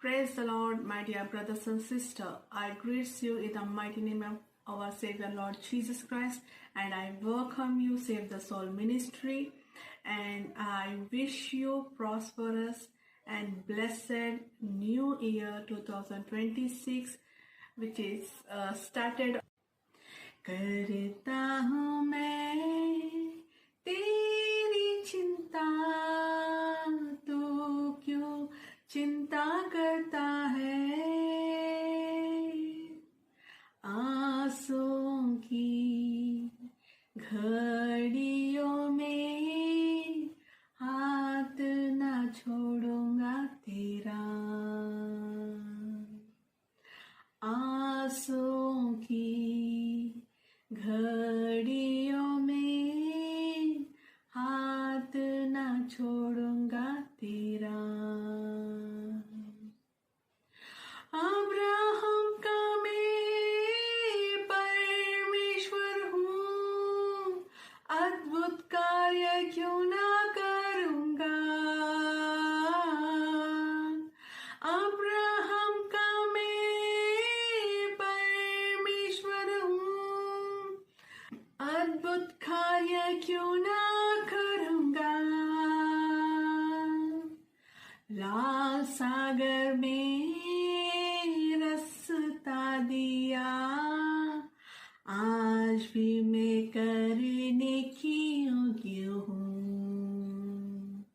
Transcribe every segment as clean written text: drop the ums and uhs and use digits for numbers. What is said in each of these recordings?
Praise the Lord, my dear brothers and sisters. I greet you in the mighty name of our Savior Lord Jesus Christ, and I welcome you, Save the Soul Ministry, and I wish you prosperous and blessed New Year 2026, which is started. करता हूँ मैं तेरी चिंता, तू क्यों चिंता करता है। आंसुओं की घड़ियों में हाथ न छोड़ूंगा तेरा। आंसुओं की घड़ियों में हाथ न छोड़ूंगा तेरा। अब्राहम का मैं परमेश्वर हूँ, अद्भुत कार्य क्यों ना करूँगा। अब्राहम का मैं परमेश्वर हूँ, अद्भुत कार्य क्यों ना करूँगा। लाल सागर में रास्ता दिया, आज भी मैं करने की योग्य हूँ।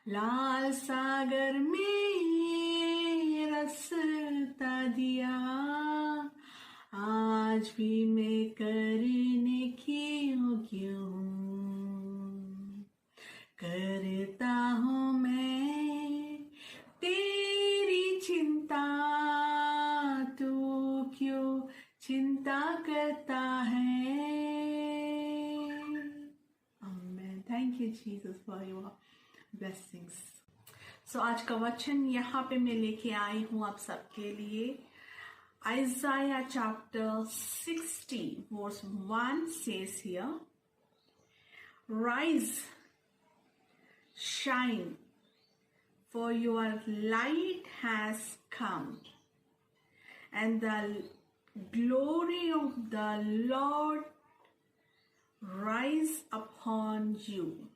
लाल सागर में रास्ता दिया, आज भी मैं करने की योग्य हूँ। करता हूँ मैं तेरी चिंता, तू क्यों चिंता करता है। Amen. Thank you Jesus for your blessings. So आज का वचन यहाँ पे मैं लेके आई हूँ आप सबके लिए। Isaiah chapter 60 verse 1 says here, Rise, shine, for your light has come, and the glory of the Lord rise upon you.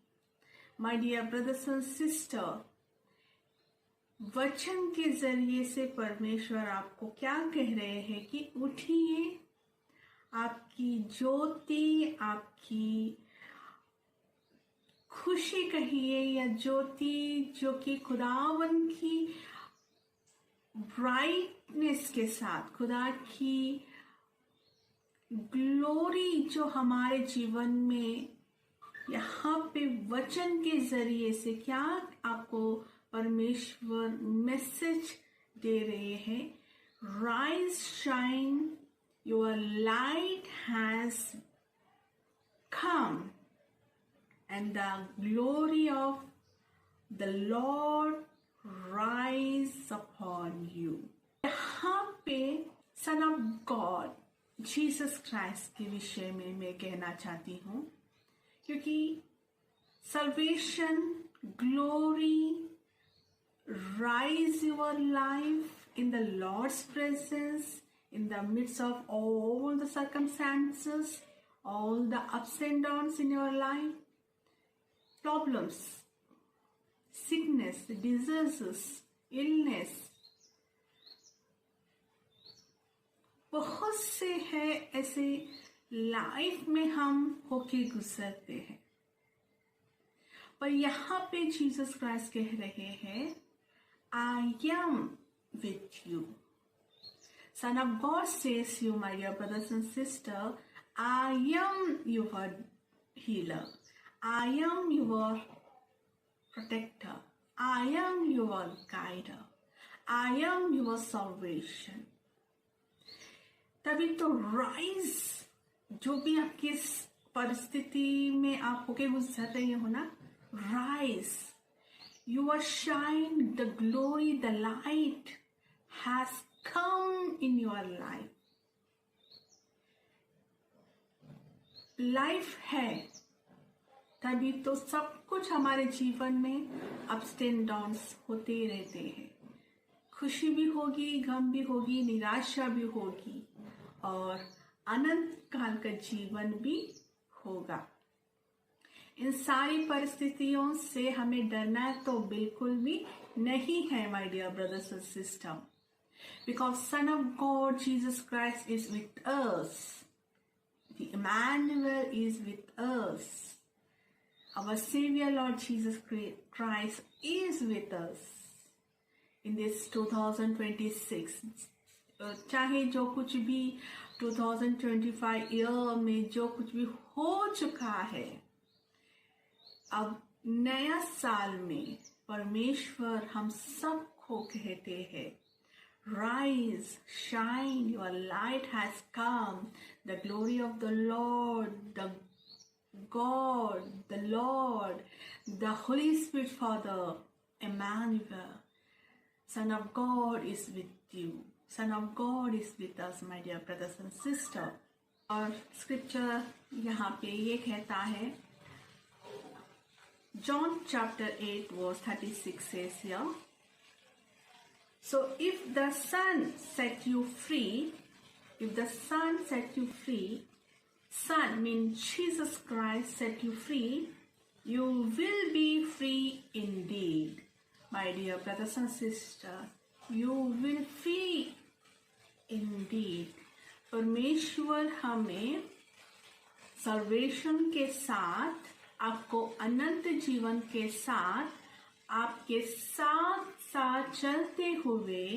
My dear brothers and sisters, वचन के जरिए से परमेश्वर आपको क्या कह रहे हैं कि उठिए, आपकी ज्योति, आपकी खुशी कहिए या ज्योति जो कि खुदावन की ब्राइटनेस के साथ, खुदा की ग्लोरी जो हमारे जीवन में यहाँ पे वचन के जरिए से क्या आपको परमेश्वर मैसेज दे रहे हैं। Rise, shine, your light has come, and the glory of the Lord rise upon you. यहाँ पे Son of God Jesus Christ के विषय में मैं कहना चाहती हूँ, क्योंकि salvation, glory, rise your life in the Lord's presence, in the midst of all the circumstances, all the ups and downs in your life, problems, sickness, diseases, illness, बहुत से है ऐसे लाइफ में हम होके गुजरते हैं, पर यहाँ पे जीसस क्राइस्ट कह रहे हैं, I am with you. Son of God says you, my dear brothers and sisters, I am your healer. I am your protector. I am your guider. I am your salvation. तभी तो rise, जो भी आपकी परिस्थिति में आप होके गुजर रहे हो ना, rise, your shine, the glory, the light has come in your life. Life है तभी तो सब कुछ हमारे जीवन में अप्स एंड डाउन्स होते ही रहते हैं। खुशी भी होगी, गम भी होगी, निराशा भी होगी और अनंत काल का जीवन भी होगा। इन सारी परिस्थितियों से हमें डरना तो बिल्कुल भी नहीं है, my dear brothers and sister, because son of God Jesus Christ is with us, the Emmanuel is with us, our saviour Lord Jesus Christ is with us in this 2026। चाहे जो कुछ भी 2025 ईयर में जो कुछ भी हो चुका है, अब नया साल में परमेश्वर हम सबको कहते हैं, rise shine, your light has come, the glory of the Lord, the God, the Lord, the Holy Spirit father, Emmanuel, Son of God is with you. Son of God is with us, my dear brothers and sisters. और scripture यहाँ पे ये कहता है, John chapter 8 verse 36 says here, so if the Son set you free, if the Son set you free, Son means Jesus Christ set you free, you will be free indeed. My dear brothers and sisters, you will free indeed. परमेश्वर हमें सर्वेशन के साथ, आपको अनंत जीवन के साथ, आपके साथ साथ चलते हुए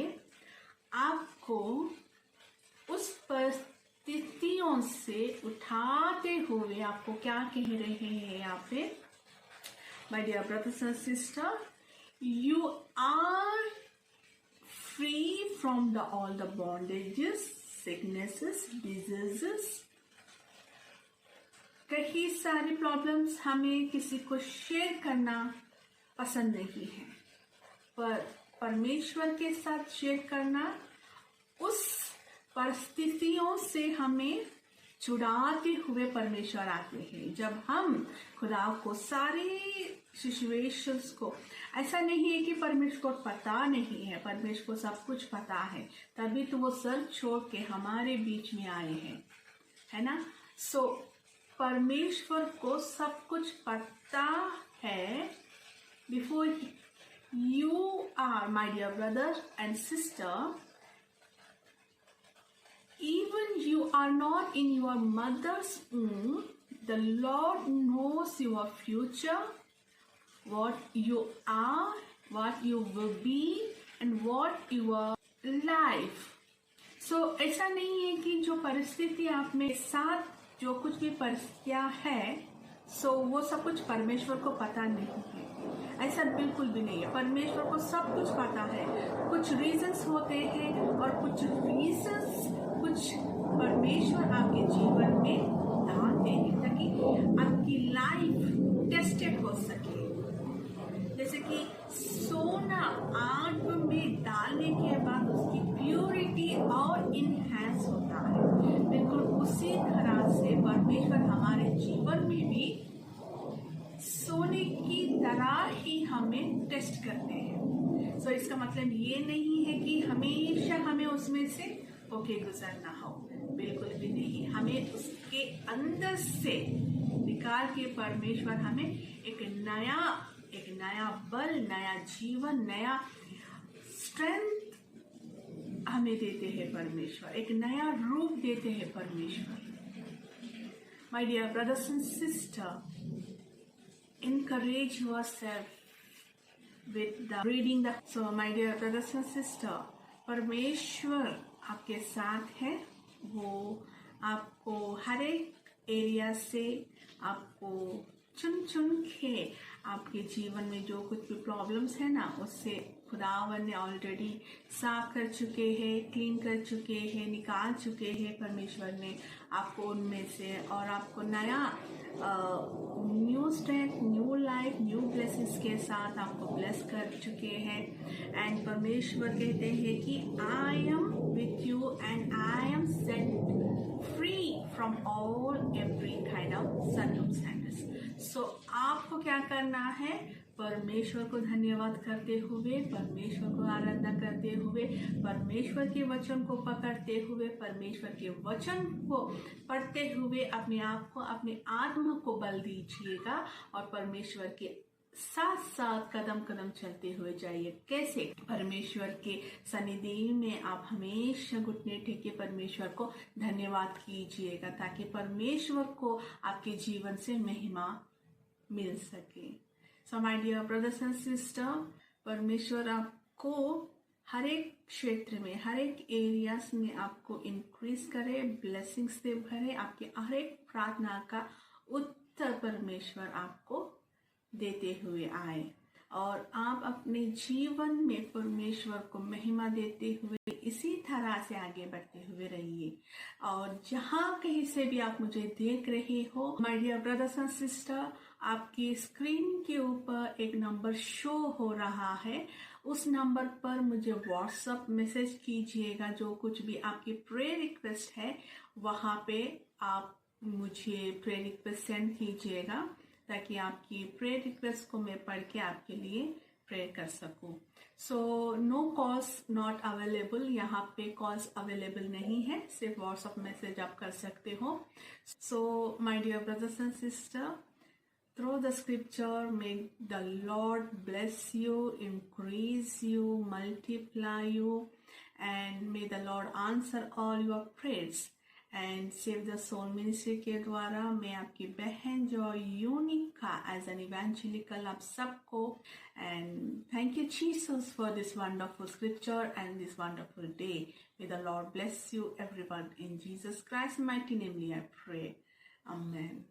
आपको उस परिस्थितियों से उठाते हुए आपको क्या कह रहे हैं यहाँ पे, My dear brothers and sisters, you are free from all the bondages, sicknesses, diseases. कई सारी प्रॉब्लम्स हमें किसी को शेयर करना पसंद नहीं है, पर परमेश्वर के साथ शेयर करना, उस परिस्थितियों से हमें छुड़ाते हुए परमेश्वर आते हैं। जब हम खुदा को सारी सिचुएशंस को, ऐसा नहीं है कि परमेश्वर को पता नहीं है, परमेश्वर को सब कुछ पता है, तभी तो वो सर छोड़ के हमारे बीच में आए हैं, है ना। सो परमेश्वर को सब कुछ पता है। Before you are, my dear brother and sister, even you are not in your mother's womb, the Lord knows your future, what you are, what you will be, and what your life. So ऐसा नहीं है कि जो परिस्थिति आप में साथ जो कुछ भी परिस्थितियां है, सो वो सब कुछ परमेश्वर को पता नहीं है, ऐसा बिल्कुल भी नहीं है। परमेश्वर को सब कुछ पता है। कुछ रीजंस होते हैं और कुछ रीजंस कुछ परमेश्वर आपके जीवन में डालते हैं ताकि आपकी लाइफ टेस्टेड हो सके। जैसे कि सोना आग में डालने के बाद उसकी प्योरिटी और इनहैंस होता है, बिल्कुल उसी तरह से परमेश्वर हमारे जीवन में भी सोने की तरह ही हमें टेस्ट करते हैं। सो इसका मतलब ये नहीं है कि हमेशा हमें उसमें से होके गुजरना हो, बिल्कुल भी नहीं। हमें उसके अंदर से निकाल के परमेश्वर हमें एक नया बल, नया जीवन, नया स्ट्रेंथ हमें देते हैं परमेश्वर, एक नया रूप देते हैं परमेश्वर। My dear brothers and sister, encourage yourself with the reading the, so my dear brothers and sisters, परमेश्वर आपके साथ है। वो आपको हर एक एरिया से आपको चुन चुन के आपके जीवन में जो कुछ भी प्रॉब्लम्स है ना, उससे खुदावन ने ऑलरेडी साफ कर चुके हैं, क्लीन कर चुके हैं, निकाल चुके हैं। परमेश्वर ने आपको उनमें से और आपको नया new strength, new life, new blessings के साथ आपको ब्लेस कर चुके हैं। एंड परमेश्वर कहते हैं कि I am with you and I am set free from all every kind of circumstances. So आपको क्या करना है, परमेश्वर को धन्यवाद करते हुए, परमेश्वर को आराधना करते करते हुए, परमेश्वर के वचन को पकड़ते हुए, परमेश्वर के वचन को पढ़ते हुए अपने आप को, अपने आत्मा को बल दीजिएगा और परमेश्वर के साथ साथ कदम कदम चलते हुए जाइए। कैसे? परमेश्वर के सन्निधि में आप हमेशा घुटने टेके परमेश्वर को धन्यवाद कीजिएगा, ताकि परमेश्वर को आपके जीवन से महिमा मिल सके। So my dear brothers and sister, परमेश्वर आपको हर एक क्षेत्र में, हर एक एरियाज में आपको इंक्रीज करे, ब्लेसिंग्स से भरे, आपके हर एक प्रार्थना का उत्तर परमेश्वर आपको देते हुए आए और आप अपने जीवन में परमेश्वर को महिमा देते हुए इसी तरह से आगे बढ़ते हुए रहिए। और जहाँ कहीं से भी आप मुझे देख रहे हो, my dear brothers and sister, आपकी स्क्रीन के ऊपर एक नंबर शो हो रहा है। उस नंबर पर मुझे व्हाट्सएप मैसेज कीजिएगा। जो कुछ भी आपकी प्रेयर रिक्वेस्ट है वहाँ पे आप मुझे प्रेयर रिक्वेस्ट सेंड कीजिएगा, ताकि आपकी प्रेयर रिक्वेस्ट को मैं पढ़ के आपके लिए प्रेयर कर सकूं। So no calls not available, यहाँ पे कॉल्स अवेलेबल नहीं है, सिर्फ व्हाट्सएप मैसेज आप कर सकते हो। So my dear brothers and sister, through the scripture, may the Lord bless you, increase you, multiply you, and may the Lord answer all your prayers. And save the soul ministry के द्वारा मैं आपकी बहन जो यूनिका as an evangelical आप सबको, and thank you Jesus for this wonderful scripture and this wonderful day. May the Lord bless you everyone in Jesus Christ mighty namely I pray, amen.